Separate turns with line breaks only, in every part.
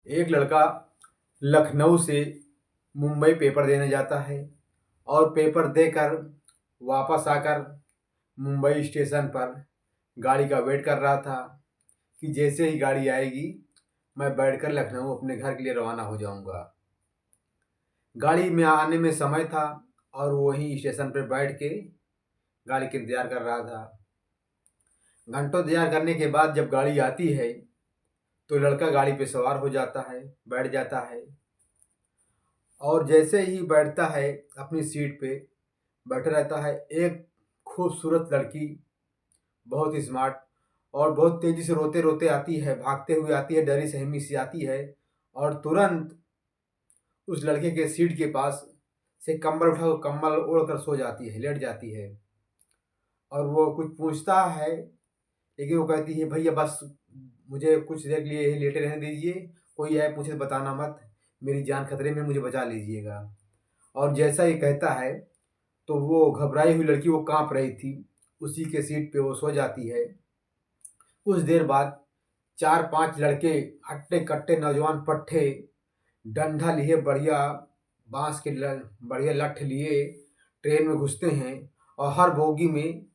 एक लड़का लखनऊ से मुंबई पेपर देने जाता है और पेपर देकर वापस आकर मुंबई स्टेशन पर गाड़ी का वेट कर रहा था कि जैसे ही गाड़ी आएगी मैं बैठकर लखनऊ अपने घर के लिए रवाना हो जाऊंगा। गाड़ी में आने में समय था और वो वहीं स्टेशन पर बैठ के गाड़ी का इंतज़ार कर रहा था। घंटों इंतज़ार करने के बाद जब गाड़ी आती है तो लड़का गाड़ी पे सवार हो जाता है, बैठ जाता है और जैसे ही बैठता है अपनी सीट पे बैठा रहता है। एक खूबसूरत लड़की, बहुत स्मार्ट और बहुत तेज़ी से रोते रोते आती है, भागते हुए आती है, डरी सहमी सी आती है और तुरंत उस लड़के के सीट के पास से कंबल उठा कंबल ओढ़ कर सो जाती है, लेट जाती है। और वो कुछ पूछता है लेकिन वो कहती है भैया बस मुझे कुछ देर के लिए यहीं लेटे रहने दीजिए, कोई आए पूछे तो बताना मत, मेरी जान खतरे में, मुझे बचा लीजिएगा। और जैसा ये कहता है तो वो घबराई हुई लड़की, वो काँप रही थी, उसी के सीट पे वो सो जाती है। कुछ देर बाद 4-5 लड़के हट्टे-कट्टे नौजवान पट्टे डंडा लिए बढ़िया बाँस के बढ़िया लठ लिए ट्रेन में घुसते हैं और हर बोगी में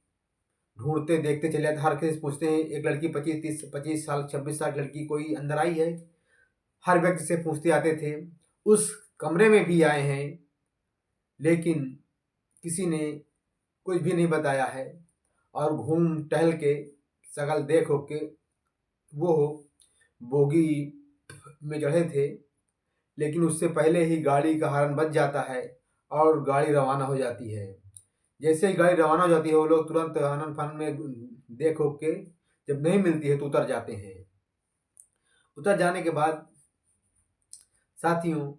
ढूँढते देखते चले जाते, हर किसी से पूछते हैं। एक लड़की 25 साल 26 साल की लड़की कोई अंदर आई है? हर व्यक्ति से पूछते आते थे। उस कमरे में भी आए हैं लेकिन किसी ने कुछ भी नहीं बताया है और घूम टहल के सगल देख हो के वो बोगी में चढ़े थे, लेकिन उससे पहले ही गाड़ी का हॉर्न बज जाता है और गाड़ी रवाना हो जाती है। जैसे ही गाड़ी रवाना हो जाती है वो लोग तुरंत आनन फानन में देख हो के जब नहीं मिलती है तो उतर जाते हैं। उतर जाने के बाद साथियों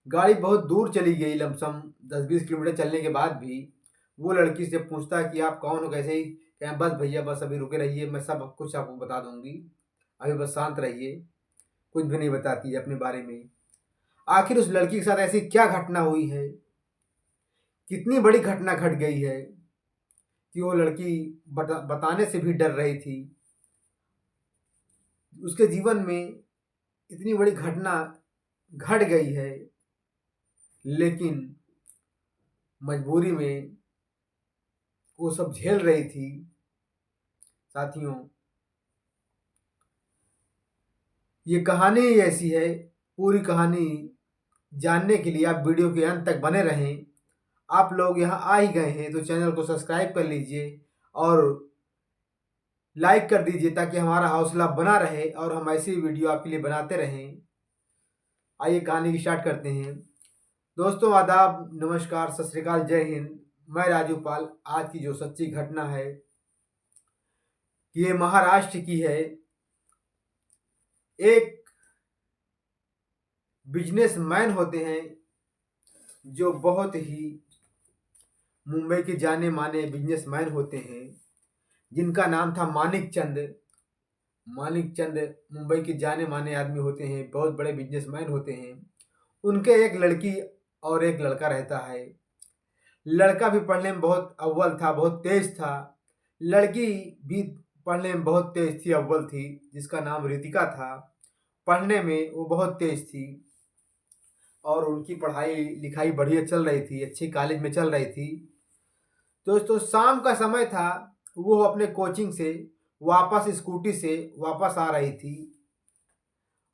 गाड़ी बहुत दूर चली गई, लमसम 10-20 किलोमीटर चलने के बाद भी वो लड़की से पूछता है कि आप कौन हो, कैसे ही कहें बस भैया बस अभी रुके रहिए, मैं सब कुछ आपको बता दूंगी, अभी बस शांत रहिए। कुछ भी नहीं बताती है अपने बारे में। आखिर उस लड़की के साथ ऐसी क्या घटना हुई है, कितनी बड़ी घटना घट गई है कि वो लड़की बताने से भी डर रही थी। उसके जीवन में इतनी बड़ी घटना घट गई है लेकिन मजबूरी में वो सब झेल रही थी। साथियों ये कहानी ऐसी है, पूरी कहानी जानने के लिए आप वीडियो के अंत तक बने रहें। आप लोग यहाँ आ ही गए हैं तो चैनल को सब्सक्राइब कर लीजिए और लाइक कर दीजिए ताकि हमारा हौसला बना रहे और हम ऐसी वीडियो आपके लिए बनाते रहें। आइए कहानी की स्टार्ट करते हैं। दोस्तों आदाब, नमस्कार, सत श्री अकाल, जय हिंद। मैं राजू पाल। आज की जो सच्ची घटना है ये महाराष्ट्र की है। एक बिजनेसमैन होते हैं जो बहुत ही मुंबई के जाने माने बिजनेसमैन होते हैं जिनका नाम था मानिक चंद। मानिक चंद मुंबई के जाने माने आदमी होते हैं, बहुत बड़े बिजनेसमैन होते हैं। उनके एक लड़की और एक लड़का रहता है। लड़का भी पढ़ने में बहुत अव्वल था, बहुत तेज था। लड़की भी पढ़ने में बहुत तेज थी, अव्वल थी, जिसका नाम रितिका था। पढ़ने में वो बहुत तेज थी और उनकी पढ़ाई लिखाई बढ़िया चल रही थी, अच्छी कॉलेज में चल रही थी। दोस्तों शाम का समय था, वो अपने कोचिंग से वापस स्कूटी से वापस आ रही थी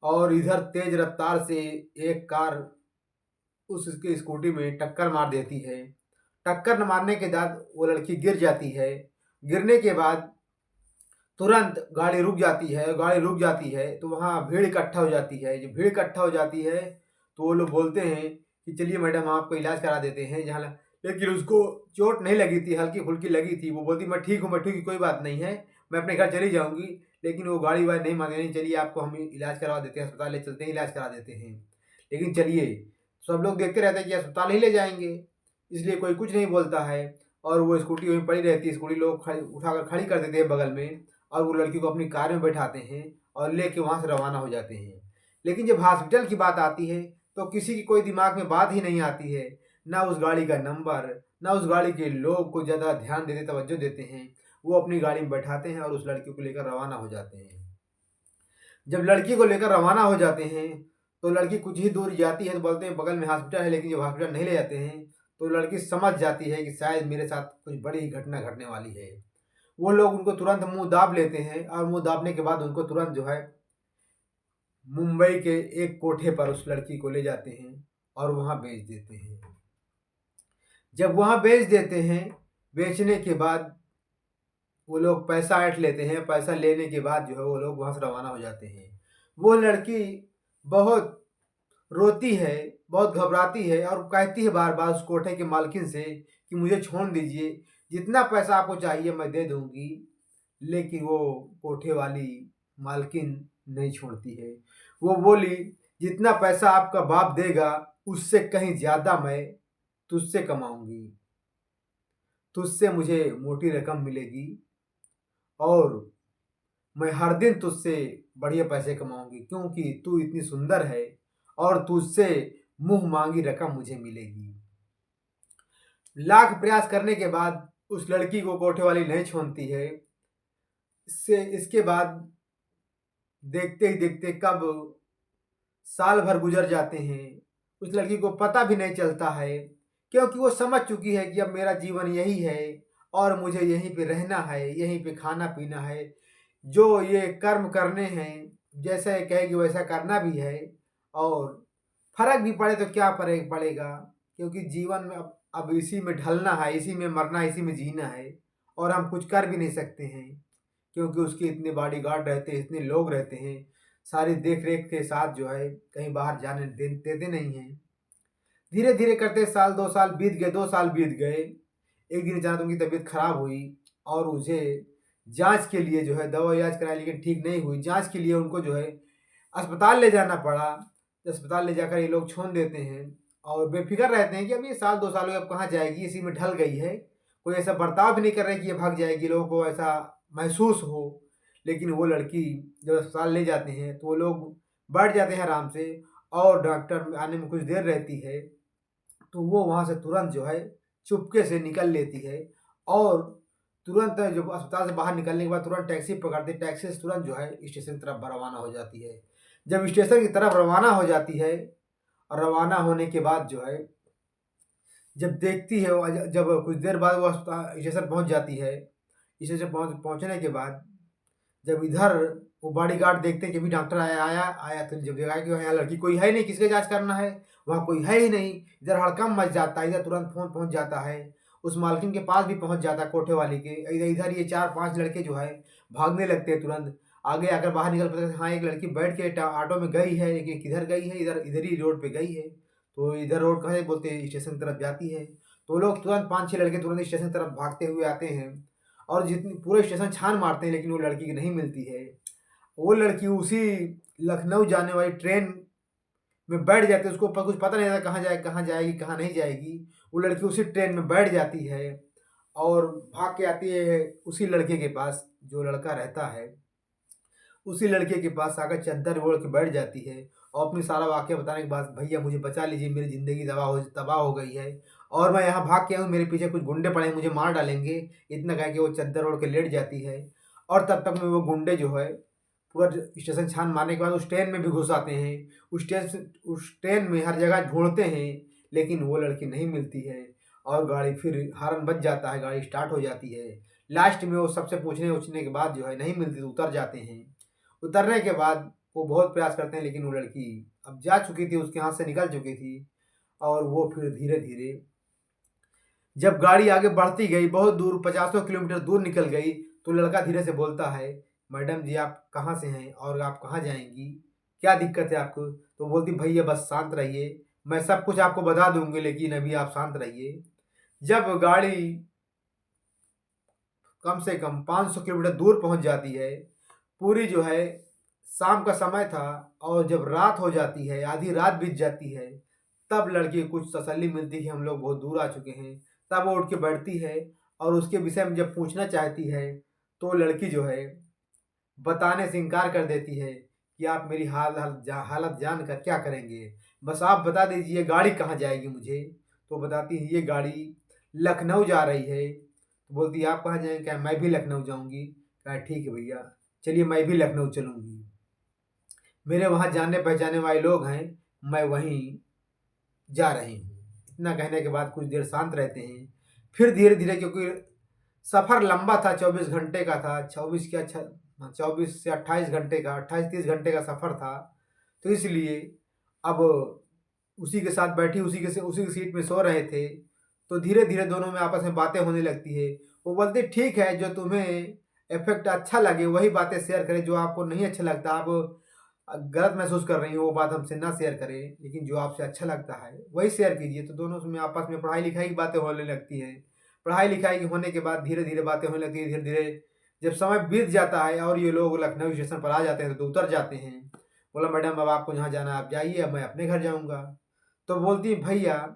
और इधर तेज रफ्तार से एक कार उसकी स्कूटी में टक्कर मार देती है। टक्कर मारने के बाद वो लड़की गिर जाती है। गिरने के बाद तुरंत गाड़ी रुक जाती है। गाड़ी रुक जाती है तो वहाँ भीड़ इकट्ठा हो जाती है। जब भीड़ इकट्ठा हो जाती है तो वो लोग बोलते हैं कि चलिए मैडम आपको इलाज करा देते हैं जहाँ। लेकिन उसको चोट नहीं लगी थी, हल्की फुल्की लगी थी। वो बोलती मैं ठीक हूँ, मैं ठीक हूँ, कोई बात नहीं है, मैं अपने घर चली जाऊँगी। लेकिन वो गाड़ी वाली नहीं माने, नहीं चलिए आपको हम इलाज करवा देते हैं, अस्पताल ले चलते हैं, इलाज करा देते हैं। लेकिन चलिए, सब लोग देखते रहते हैं कि अस्पताल ही ले जाएंगे, इसलिए कोई कुछ नहीं बोलता है। और वो स्कूटी वहीं पड़ी रहती है। स्कूटी लोग उठाकर खड़ी कर देते हैं बगल में और वो लड़की को अपनी कार में बैठाते हैं और लेके वहाँ से रवाना हो जाते हैं। लेकिन जब हॉस्पिटल की बात आती है तो किसी की कोई दिमाग में बात ही नहीं आती है। ना उस गाड़ी का नंबर, ना उस गाड़ी के लोग को ज़्यादा ध्यान देते, तवज्जो देते हैं। वो अपनी गाड़ी में बैठाते हैं और उस लड़की को लेकर रवाना हो जाते हैं। जब लड़की को लेकर रवाना हो जाते हैं तो लड़की कुछ ही दूर जाती है तो बोलते हैं बगल में हॉस्पिटल है, लेकिन जब हॉस्पिटल नहीं ले जाते हैं तो लड़की समझ जाती है कि शायद मेरे साथ कुछ बड़ी ही घटना घटने वाली है। वो लोग उनको तुरंत मुंह दाब लेते हैं और मुंह दाबने के बाद उनको तुरंत जो है मुंबई के एक कोठे पर उस लड़की को ले जाते हैं और वहाँ बेच देते हैं। जब वहाँ बेच देते हैं, बेचने के बाद वो लोग पैसा ऐंठ लेते हैं। पैसा लेने के बाद जो है वो लोग वहाँ से रवाना हो जाते हैं। वो लड़की बहुत रोती है, बहुत घबराती है और कहती है बार बार उस कोठे के मालकिन से कि मुझे छोड़ दीजिए, जितना पैसा आपको चाहिए मैं दे दूंगी। लेकिन वो कोठे वाली मालकिन नहीं छोड़ती है। वो बोली, जितना पैसा आपका बाप देगा उससे कहीं ज़्यादा मैं तुझसे कमाऊंगी, तुझसे मुझे मोटी रकम मिलेगी और मैं हर दिन तुझसे बढ़िया पैसे कमाऊंगी, क्योंकि तू इतनी सुंदर है और तुझसे मुंह मांगी रकम मुझे मिलेगी। लाख प्रयास करने के बाद उस लड़की को कोठे वाली नहीं छोड़ती है। इसके बाद देखते ही देखते कब साल भर गुजर जाते हैं। उस लड़की को पता भी नहीं चलता है, क्योंकि वो समझ चुकी है कि अब मेरा जीवन यही है और मुझे यहीं पे रहना है, यहीं पे खाना पीना है। जो ये कर्म करने हैं, जैसा ये कहेगी वैसा करना भी है और फर्क भी पड़े तो क्या फर्क पड़ेगा, क्योंकि जीवन में अब इसी में ढलना है, इसी में मरना है, इसी में जीना है और हम कुछ कर भी नहीं सकते हैं, क्योंकि उसके इतने बॉडीगार्ड रहते हैं, इतने लोग रहते हैं, सारी देख रेख के साथ जो है कहीं बाहर जाने देते नहीं हैं। धीरे धीरे करते साल 2 साल बीत गए, 2 साल बीत गए। एक दिन अचानक उनकी तबीयत खराब हुई और उसे जांच के लिए जो है दवा इलाज कराई, लेकिन ठीक नहीं हुई। जांच के लिए उनको जो है अस्पताल ले जाना पड़ा। अस्पताल ले जाकर ये लोग छोड़ देते हैं और बेफिक्र रहते हैं कि अब ये साल 2 साल हो गए, अब कहाँ जाएगी, इसी में ढल गई है। कोई ऐसा बर्ताव भी नहीं कर रहे कि ये भाग जाएगी, लोगों को ऐसा महसूस हो। लेकिन वो लड़की जब अस्पताल ले जाते हैं तो वो लोग बैठ जाते हैं आराम से और डॉक्टर आने में कुछ देर रहती है तो वो वहाँ से तुरंत जो है चुपके से निकल लेती है और तुरंत जब अस्पताल से बाहर निकलने के बाद तुरंत टैक्सी पकड़ती है। टैक्सी से तुरंत जो है स्टेशन की तरफ रवाना हो जाती है। जब स्टेशन की तरफ रवाना हो जाती है और रवाना होने के बाद जो है जब देखती है जब कुछ देर बाद वो स्टेशन पहुंच जाती है। स्टेशन पहुंचने के बाद जब इधर वो बॉडीगार्ड देखते हैं कि अभी डॉक्टर आया आया आया, तो जब देखा कि यहाँ लड़की कोई है नहीं, किसके जांच करना है, वहाँ कोई है ही नहीं। इधर हड़कंप मच जाता है, इधर तुरंत फोन पहुंच जाता है, उस मालकिन के पास भी पहुंच जाता है कोठे वाली के। इधर इधर ये 4-5 लड़के जो है भागने लगते हैं तुरंत। आगे आकर बाहर निकल पड़ते हैं, हाँ एक लड़की बैठ के ऑटो में गई है, लेकिन किधर गई है, इधर इधर ही रोड पे गई है। तो इधर रोड कहाँ है बोलते हैं, स्टेशन की तरफ जाती है। तो लोग तुरंत 5-6 लड़के तुरंत स्टेशन की तरफ भागते हुए आते हैं और जितनी पूरे स्टेशन छान मारते हैं, लेकिन वो लड़की नहीं मिलती है। वो लड़की उसी लखनऊ जाने वाली ट्रेन में बैठ जाती है। उसको कुछ पता नहीं रहता कहाँ जाएगी कहाँ नहीं जाएगी। वो लड़की उसी ट्रेन में बैठ जाती है और भाग के आती है उसी लड़के के पास जो लड़का रहता है। उसी लड़के के पास आकर चद्दर ओढ़ के बैठ जाती है और अपनी सारा वाक़या बताने के बाद, भैया मुझे बचा लीजिए, मेरी ज़िंदगी तबाह हो गई है और मैं यहाँ भाग के आया हूँ, मेरे पीछे कुछ गुंडे पड़े हैं, मुझे मार डालेंगे। इतना कह के वो चद्दर ओढ़ के लेट जाती है और तब तक में वो गुंडे जो है पूरा स्टेशन छान मारने के बाद उस ट्रेन में भी घुस आते हैं। उस ट्रेन में हर जगह ढूंढते हैं, लेकिन वो लड़की नहीं मिलती है और गाड़ी फिर हॉर्न बज जाता है, गाड़ी स्टार्ट हो जाती है। लास्ट में वो सबसे पूछने के बाद जो है नहीं मिलती तो उतर जाते हैं। उतरने के बाद वो बहुत प्रयास करते हैं, लेकिन वो लड़की अब जा चुकी थी, उसके हाथ से निकल चुकी थी। और वो फिर धीरे धीरे जब गाड़ी आगे बढ़ती गई, बहुत दूर 50 किलोमीटर दूर निकल गई, तो लड़का धीरे से बोलता है, मैडम जी आप कहाँ से हैं और आप कहाँ जाएंगी, क्या दिक्कत है आपको। तो बोलती, भैया बस शांत रहिए, मैं सब कुछ आपको बता दूंगी, लेकिन अभी आप शांत रहिए। जब गाड़ी कम से कम 500 किलोमीटर दूर पहुंच जाती है, पूरी जो है शाम का समय था और जब रात हो जाती है, आधी रात बीत जाती है, तब लड़की को कुछ तसल्ली मिलती है कि हम लोग बहुत दूर आ चुके हैं। तब वो उठ के बैठती है और उसके विषय में जब पूछना चाहती है तो लड़की जो है बताने से इनकार कर देती है कि आप मेरी हालत जान कर क्या करेंगे, बस आप बता दीजिए गाड़ी कहाँ जाएगी मुझे। तो बताती है ये गाड़ी लखनऊ जा रही है। तो बोलती है आप कहाँ जाएंगे, क्या मैं भी लखनऊ जाऊंगी। कहा ठीक है भैया, चलिए मैं भी लखनऊ चलूंगी। मेरे वहाँ जाने पहचाने वाले लोग हैं, मैं वहीं जा रही हूँ। इतना कहने के बाद कुछ देर शांत रहते हैं। फिर धीरे धीरे, क्योंकि सफ़र लंबा था, 24 घंटे का था, 24 से 28 घंटे का, 28-30 घंटे का सफ़र था। तो इसलिए अब उसी के साथ बैठी, उसी की सीट में सो रहे थे। तो धीरे धीरे दोनों में आपस में बातें होने लगती है। वो बोलती ठीक है, जो तुम्हें इफेक्ट अच्छा लगे वही बातें शेयर करें, जो आपको नहीं अच्छा लगता, आप गलत महसूस कर रही हो, वो बात हमसे ना शेयर करें, लेकिन जो आपसे अच्छा लगता है वही शेयर कीजिए। तो दोनों में आपस में पढ़ाई लिखाई की बातें होने लगती हैं। पढ़ाई लिखाई की होने के बाद धीरे धीरे बातें होने लगती है। धीरे धीरे जब समय बीत जाता है और ये लोग लखनऊ स्टेशन पर आ जाते हैं तो उतर जाते हैं। बोला मैडम अब आपको जहाँ जाना है आप जाइए, अब मैं अपने घर जाऊँगा। तो बोलती भैया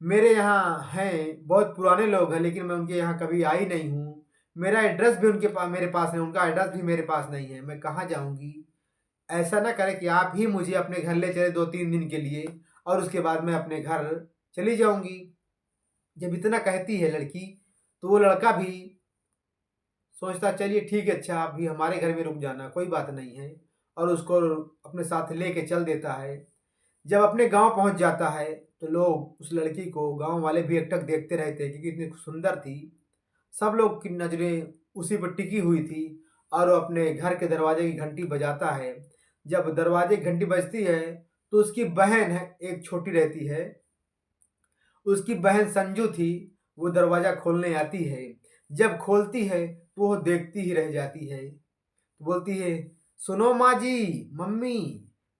मेरे यहाँ हैं, बहुत पुराने लोग हैं, लेकिन मैं उनके यहाँ कभी आई नहीं हूँ। मेरा एड्रेस भी उनके पास मेरे पास नहीं, उनका एड्रेस भी मेरे पास नहीं है, मैं कहाँ जाऊँगी? ऐसा ना करें कि आप ही मुझे अपने घर ले चले 2-3 दिन के लिए और उसके बाद मैं अपने घर चली जाऊँगी। जब इतना कहती है लड़की, तो वो लड़का भी सोचता चलिए ठीक है, अच्छा आप भी हमारे घर में रुक जाना, कोई बात नहीं है, और उसको अपने साथ लेके चल देता है। जब अपने गाँव पहुँच जाता है तो लोग उस लड़की को, गाँव वाले भी एकटक देखते रहते हैं क्योंकि इतनी सुंदर थी। सब लोग की नज़रें उसी पर टिकी हुई थी और वो अपने घर के दरवाजे की घंटी बजाता है। जब दरवाजे की घंटी बजती है तो उसकी बहन है, एक छोटी रहती है, उसकी बहन संजू थी, वो दरवाज़ा खोलने आती है। जब खोलती है तो वो देखती ही रह जाती है। बोलती है सुनो माँ जी, मम्मी,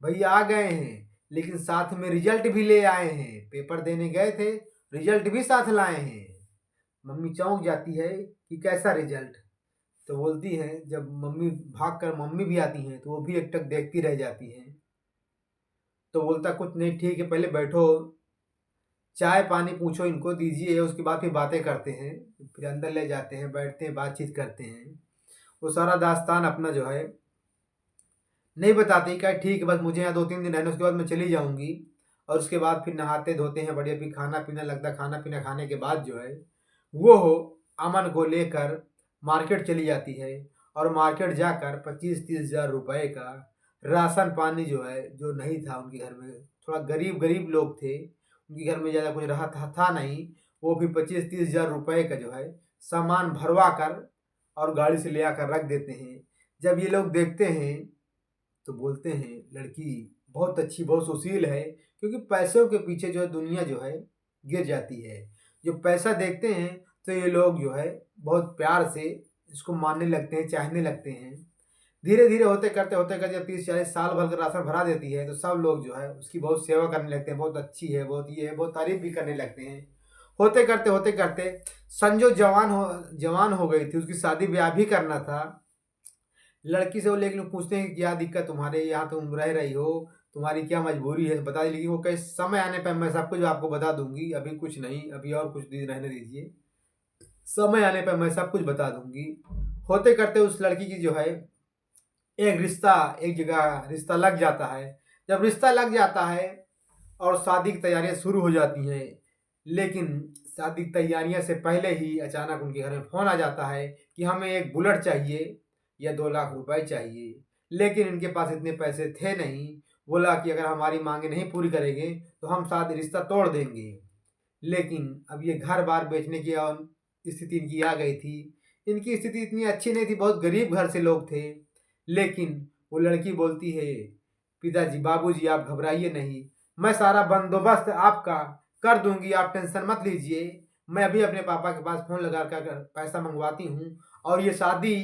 भैया आ गए हैं, लेकिन साथ में रिजल्ट भी ले आए हैं, पेपर देने गए थे, रिजल्ट भी साथ लाए हैं। मम्मी चौंक जाती है कि कैसा रिजल्ट? तो बोलती है, जब मम्मी भाग कर मम्मी भी आती हैं तो वो भी एकटक देखती रह जाती हैं। तो बोलता कुछ नहीं, ठीक है पहले बैठो, चाय पानी पूछो, इनको दीजिए, उसके बाद फिर बातें करते हैं। फिर अंदर ले जाते हैं, बैठते हैं, बातचीत करते हैं। वो सारा दास्तान अपना जो है नहीं बताती, क्या ठीक है बस मुझे यहाँ 2-3 दिन रहना, उसके बाद मैं चली जाऊँगी। और उसके बाद फिर नहाते धोते हैं बढ़िया, फिर खाना पीना लगता, खाना पीना खाने के बाद जो है वो अमन को लेकर मार्केट चली जाती है और मार्केट जाकर 25-30 हज़ार रुपए का राशन पानी जो है, जो नहीं था उनके घर में, थोड़ा गरीब गरीब लोग थे, उनके घर में ज़्यादा कुछ रहा था नहीं, वो भी 25-30 हज़ार रुपए का जो है सामान भरवा कर और गाड़ी से ले आकर रख देते हैं। जब ये लोग देखते हैं तो बोलते हैं लड़की बहुत अच्छी, बहुत सुशील है, क्योंकि पैसों के पीछे जो है दुनिया जो है गिर जाती है। जो पैसा देखते हैं तो ये लोग जो है बहुत प्यार से इसको मानने लगते हैं, चाहने लगते हैं। धीरे धीरे होते करते जब 30-40 साल भर का राशन भरा देती है तो सब लोग जो है उसकी बहुत सेवा करने लगते हैं, बहुत अच्छी है, बहुत ये है, बहुत तारीफ भी करने लगते हैं। होते करते संजो जवान हो गई थी, उसकी शादी ब्याह भी करना था। लड़की से वो लेकिन पूछते हैं कि क्या दिक्कत तुम्हारे यहाँ, तुम रह रही हो, तुम्हारी क्या मजबूरी है बता दी, लेकिन वो कहे समय आने पर मैं सब कुछ आपको बता दूंगी, अभी कुछ नहीं, अभी और कुछ दिन रहने दीजिए, समय आने पर मैं सब कुछ बता दूंगी। होते करते उस लड़की की जो है एक जगह रिश्ता लग जाता है। जब रिश्ता लग जाता है और शादी की तैयारियां शुरू हो जाती हैं, लेकिन शादी की तैयारियां से पहले ही अचानक उनके घर में फ़ोन आ जाता है कि हमें एक बुलेट चाहिए या 2 लाख रुपए चाहिए। लेकिन इनके पास इतने पैसे थे नहीं। बोला कि अगर हमारी मांगे नहीं पूरी करेंगे तो हम शादी रिश्ता तोड़ देंगे। लेकिन अब ये घर बार बेचने की स्थिति इनकी आ गई थी। इनकी स्थिति इतनी अच्छी नहीं थी, बहुत गरीब घर से लोग थे। लेकिन वो लड़की बोलती है पिताजी, बाबूजी आप घबराइए नहीं, मैं सारा बंदोबस्त आपका कर दूंगी, आप टेंशन मत लीजिए। मैं अभी अपने पापा के पास फ़ोन लगा कर पैसा मंगवाती हूँ और ये शादी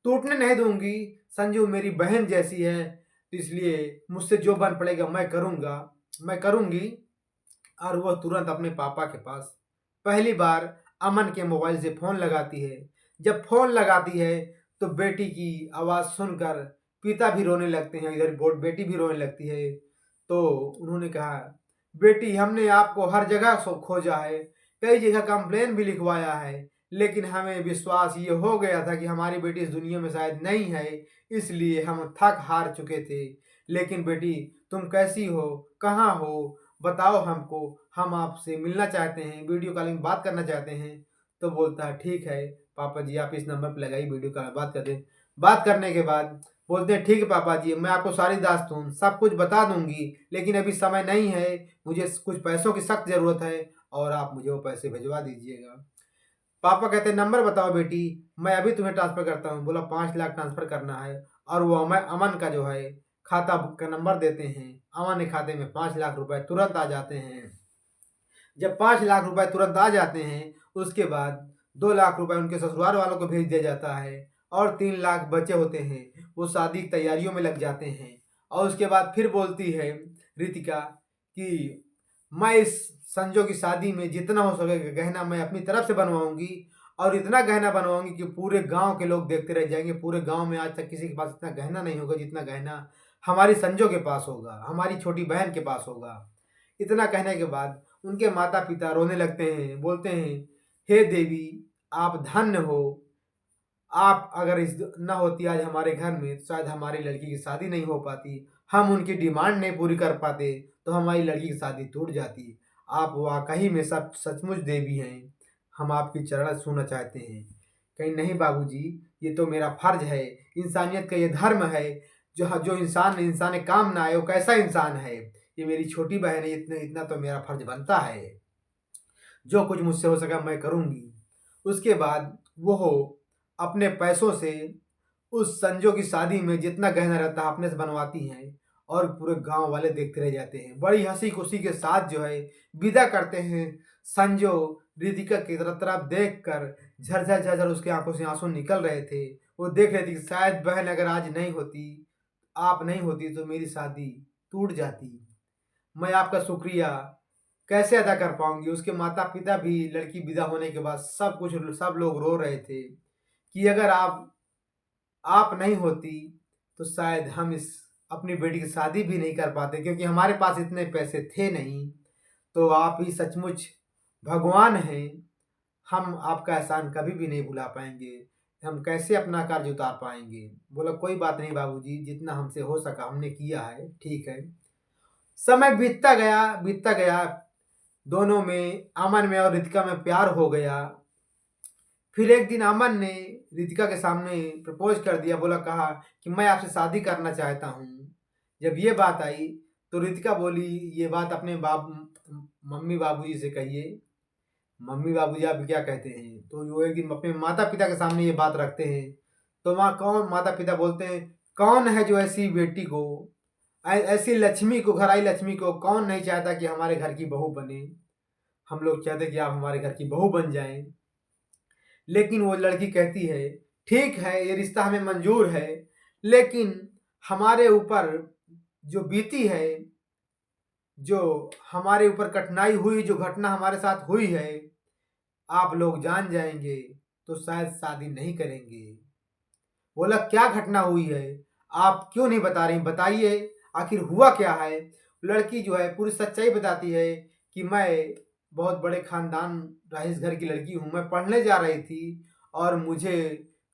टूटने नहीं दूंगी। संजू मेरी बहन जैसी है, तो इसलिए मुझसे जो बन पड़ेगा मैं करूँगी। और वह तुरंत अपने पापा के पास पहली बार अमन के मोबाइल से फ़ोन लगाती है। जब फ़ोन लगाती है तो बेटी की आवाज़ सुनकर पिता भी रोने लगते हैं, इधर बेटी भी रोने लगती है। तो उन्होंने कहा बेटी हमने आपको हर जगह खोजा है, कई जगह कंप्लेन भी लिखवाया है, लेकिन हमें विश्वास ये हो गया था कि हमारी बेटी इस दुनिया में शायद नहीं है, इसलिए हम थक हार चुके थे। लेकिन बेटी तुम कैसी हो, कहाँ हो, बताओ हमको, हम आपसे मिलना चाहते हैं, वीडियो कॉलिंग बात करना चाहते हैं। तो बोलता है ठीक है पापा जी, आप इस नंबर पर लगाइए, वीडियो कॉल बात कर दें। बात करने के बाद बोलते हैं ठीक है पापा जी, मैं आपको सारी दास्तान सब कुछ बता दूंगी, लेकिन अभी समय नहीं है, मुझे कुछ पैसों की सख्त ज़रूरत है और आप मुझे वो पैसे भिजवा दीजिएगा। पापा कहते हैं नंबर बताओ बेटी, मैं अभी तुम्हें ट्रांसफ़र करता हूँ। बोला 5 लाख ट्रांसफ़र करना है, और वो अमन का जो है खाता का नंबर देते हैं। अमन के खाते में 5 लाख रुपए तुरंत आ जाते हैं। जब 5 लाख रुपए तुरंत आ जाते हैं, उसके बाद 2 लाख रुपए उनके ससुराल वालों को भेज दिया जाता है, और 3 लाख बचे होते हैं। वो शादी की तैयारियों में लग जाते हैं, और उसके बाद फिर बोलती है रितिका कि मैं इस संजू की शादी में जितना हो सके गहना मैं अपनी तरफ से बनवाऊंगी, और इतना गहना बनवाऊंगी कि पूरे गांव के लोग देखते रह जाएंगे। पूरे गांव में आज तक किसी के पास इतना गहना नहीं होगा जितना गहना हमारी संजू के पास होगा, हमारी छोटी बहन के पास होगा। इतना कहने के बाद उनके माता पिता रोने लगते हैं, बोलते हैं हे देवी, आप धन्य हो। आप अगर इस न होती आज हमारे घर में, तो शायद हमारी लड़की की शादी नहीं हो पाती। हम उनकी डिमांड नहीं पूरी कर पाते, तो हमारी लड़की की शादी टूट जाती। आप वाकई में सब सचमुच देवी हैं। हम आपकी चरण छूना चाहते हैं। कहीं नहीं बाबूजी, ये तो मेरा फर्ज है, इंसानियत का ये धर्म है। जो जो इंसान इंसान काम ना आए वो कैसा इंसान है। ये मेरी छोटी बहन है, इतना इतना तो मेरा फर्ज बनता है। जो कुछ मुझसे हो सका मैं करूँगी। उसके बाद वो अपने पैसों से उस संजू की शादी में जितना गहना रहता है अपने से बनवाती हैं, और पूरे गांव वाले देखते रह जाते हैं। बड़ी हंसी खुशी के साथ जो है विदा करते हैं। संजू रितिका की तरफ देख कर झरझर झरझर उसकी आंखों से आंसू निकल रहे थे। वो देख रही थी कि शायद बहन अगर आज नहीं होती, आप नहीं होती, तो मेरी शादी टूट जाती। मैं आपका शुक्रिया कैसे अदा कर पाऊंगी। उसके माता पिता भी लड़की विदा होने के बाद सब लोग रो रहे थे कि अगर आप नहीं होती, तो शायद हम इस अपनी बेटी की शादी भी नहीं कर पाते, क्योंकि हमारे पास इतने पैसे थे नहीं। तो आप ही सचमुच भगवान हैं। हम आपका एहसान कभी भी नहीं भुला पाएंगे। हम कैसे अपना कर्ज उतार पाएंगे। बोला कोई बात नहीं बाबूजी, जितना हमसे हो सका हमने किया है, ठीक है। समय बीतता गया। दोनों में, अमन में और रितिका में प्यार हो गया। फिर एक दिन अमन ने रितिका के सामने प्रपोज कर दिया। बोला कहा कि मैं आपसे शादी करना चाहता हूँ। जब ये बात आई, तो रितिका बोली ये बात अपने मम्मी बाबूजी से कहिए। मम्मी बाबूजी आप क्या कहते हैं। तो वो एक दिन अपने माता पिता के सामने ये बात रखते हैं। तो वहाँ कौन माता पिता बोलते हैं कौन है जो ऐसी बेटी को, ऐसी लक्ष्मी को, घर आई लक्ष्मी को कौन नहीं चाहता कि हमारे घर की बहू बने। हम लोग चाहते कि आप हमारे घर की बहू बन जाएं। लेकिन वो लड़की कहती है ठीक है ये रिश्ता हमें मंजूर है, लेकिन हमारे ऊपर जो बीती है, जो हमारे ऊपर कठिनाई हुई, जो घटना हमारे साथ हुई है, आप लोग जान जाएंगे तो शायद शादी नहीं करेंगे। बोला क्या घटना हुई है, आप क्यों नहीं बता रही, बताइए आखिर हुआ क्या है। लड़की जो है पूरी सच्चाई बताती है कि मैं बहुत बड़े खानदान रईस घर की लड़की हूँ। मैं पढ़ने जा रही थी और मुझे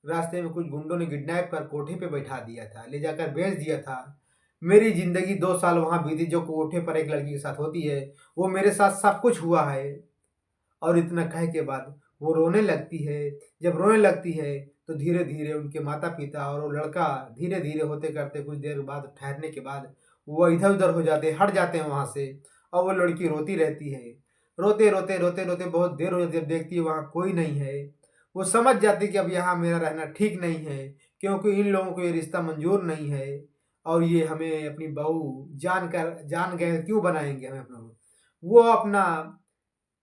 रास्ते में कुछ गुंडों ने किडनैप कर कोठे पे बैठा दिया था, ले जाकर बेच दिया था। मेरी ज़िंदगी 2 साल वहाँ बीती जो कोठे पर एक लड़की के साथ होती है, वो मेरे साथ सब कुछ हुआ है। और इतना कहे के बाद वो रोने लगती है। जब रोने लगती है, तो धीरे-धीरे उनके माता-पिता और वो लड़का धीरे-धीरे होते करते कुछ देर बाद ठहरने के बाद वो इधर-उधर हो जाते हैं, हट जाते हैं वहाँ से, और वो लड़की रोती रहती है। रोते-रोते बहुत देर हो जाती है, जब देखती है वहाँ कोई नहीं है। वो समझ जाती है कि अब यहाँ मेरा रहना ठीक नहीं है, क्योंकि इन लोगों को ये रिश्ता मंज़ूर नहीं है, और ये हमें अपनी बहू जान गए क्यों बनाएँगे हमें अपना बहू। वो अपना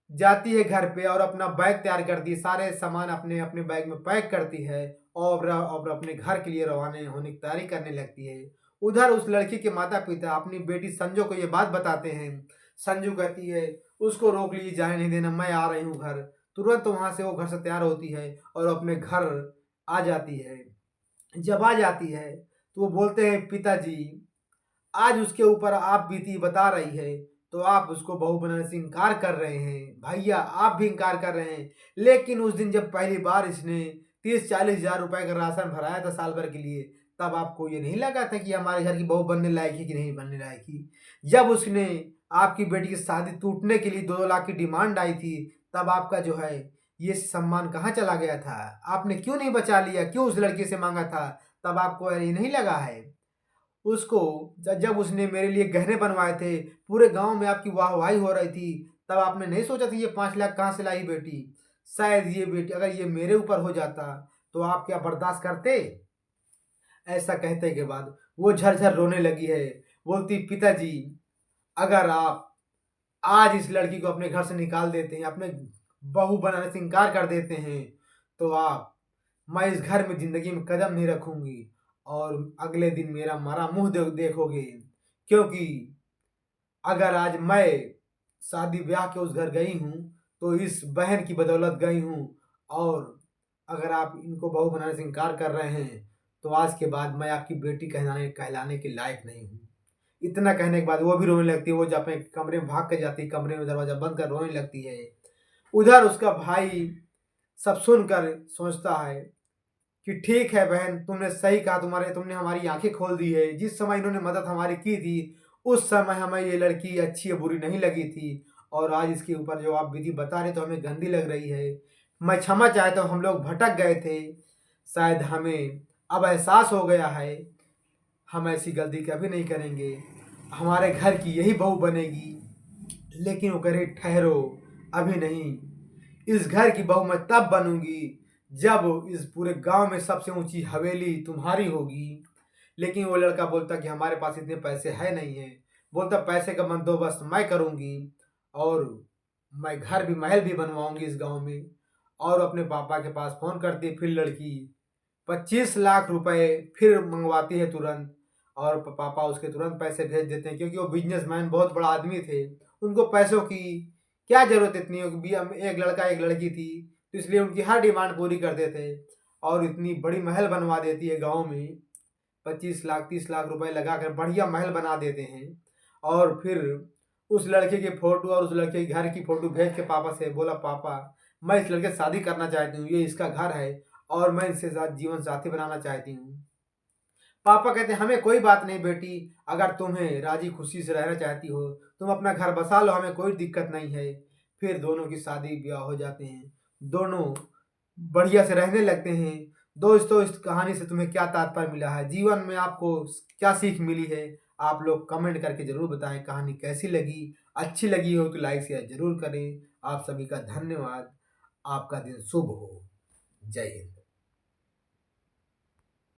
जाती है घर पे और अपना बैग तैयार करती है, सारे सामान अपने अपने बैग में पैक करती है, और अपने घर के लिए रवाना होने की तैयारी करने लगती है। उधर उस लड़की के माता-पिता अपनी बेटी संजू को ये बात बताते हैं। संजू कहती है उसको रोक लीजिए, जाने नहीं देना, मैं आ रही हूँ घर। तुरंत वहाँ से वो घर से तैयार होती है और अपने घर आ जाती है। जब आ जाती है, तो वो बोलते हैं पिताजी आज उसके ऊपर आप बीती बता रही है, तो आप उसको बहू बनाने से इनकार कर रहे हैं। भैया आप भी इनकार कर रहे हैं। लेकिन उस दिन जब पहली बार इसने 30-40 हज़ार रुपए का राशन भराया था साल भर के लिए, तब आपको ये नहीं लगा था कि हमारे घर की बहू बनने लायक है कि नहीं बनने लायक है। जब उसने आपकी बेटी की शादी टूटने के लिए 2 लाख की डिमांड आई थी, तब आपका जो है ये सम्मान कहाँ चला गया था। आपने क्यों नहीं बचा लिया, क्यों उस लड़के से मांगा था। तब आपको ये नहीं लगा है? उसको जब उसने मेरे लिए गहने बनवाए थे, पूरे गाँव में आपकी वाहवाही हो रही थी, तब आपने नहीं सोचा था ये 5 लाख कहाँ से लाई बेटी? शायद ये बेटी अगर ये मेरे ऊपर हो जाता, तो आप क्या बर्दाश्त करते? ऐसा कहने के बाद वो झरझर रोने लगी है। बोलती, पिताजी, अगर आप आज इस लड़की को अपने घर से निकाल देते हैं, अपने बहू बनाने से इनकार कर देते हैं, तो मैं इस घर में ज़िंदगी में कदम नहीं रखूँगी और अगले दिन मेरा मरा मुँह देखोगे। क्योंकि अगर आज मैं शादी-ब्याह के उस घर गई हूँ, तो इस बहन की बदौलत गई हूँ और अगर आप इनको बहू बनाने से इनकार कर रहे हैं, तो आज के बाद मैं आपकी बेटी कहलाने कहलाने के लायक नहीं हूँ। इतना कहने के बाद वो भी रोने लगती है, वो अपने कमरे में भाग के जाती है, कमरे में दरवाज़ा बंद कर रोने लगती है। उधर उसका भाई सब सुनकर सोचता है कि ठीक है बहन, तुमने सही कहा, तुमने हमारी आँखें खोल दी है। जिस समय इन्होंने मदद हमारी की थी, उस समय हमें ये लड़की अच्छी या बुरी नहीं लगी थी और आज इसके ऊपर जो आप विधि बता रहे तो हमें गंदी लग रही है। मैं क्षमा चाहता हूँ, हम लोग भटक गए थे। शायद हमें अब एहसास हो गया है, हम ऐसी गलती कभी नहीं करेंगे। हमारे घर की यही बहू बनेगी। लेकिन वो कह रही, ठहरो, अभी नहीं। इस घर की बहू मैं तब बनूंगी जब इस पूरे गांव में सबसे ऊंची हवेली तुम्हारी होगी। लेकिन वो लड़का बोलता कि हमारे पास इतने पैसे है नहीं है। बोलता पैसे का बंदोबस्त मैं करूंगी और मैं घर भी महल भी बनवाऊंगी इस गांव में। और अपने पापा के पास फोन करती है, फिर लड़की 25 लाख रुपए फिर मंगवाती है तुरंत। और पापा उसके तुरंत पैसे भेज देते हैं, क्योंकि वो बिजनेसमैन बहुत बड़ा आदमी थे। उनको पैसों की क्या ज़रूरत इतनी होगी, एक लड़का एक लड़की थी, तो इसलिए उनकी हर डिमांड पूरी कर देते। और इतनी बड़ी महल बनवा देती है गाँव में, 25 लाख 30 लाख रुपए लगा कर बढ़िया महल बना देते हैं। और फिर उस लड़के की फ़ोटो और उस लड़के के घर की फ़ोटो भेज के पापा से बोला, पापा मैं इस लड़के से शादी करना चाहती हूँ, ये इसका घर है और मैं इसके साथ जीवन साथी बनाना चाहती हूँ। पापा कहते हैं, हमें कोई बात नहीं बेटी, अगर तुम्हें राजी खुशी से रहना चाहती हो, तुम अपना घर बसा लो, हमें कोई दिक्कत नहीं है। फिर दोनों की शादी ब्याह हो जाते हैं, दोनों बढ़िया से रहने लगते हैं। दोस्तों, इस कहानी से तुम्हें क्या तात्पर्य मिला है, जीवन में आपको क्या सीख मिली है, आप लोग कमेंट करके ज़रूर बताएं। कहानी कैसी लगी, अच्छी लगी हो तो लाइक शेयर ज़रूर करें। आप सभी का धन्यवाद। आपका दिन शुभ हो। जय हिंद।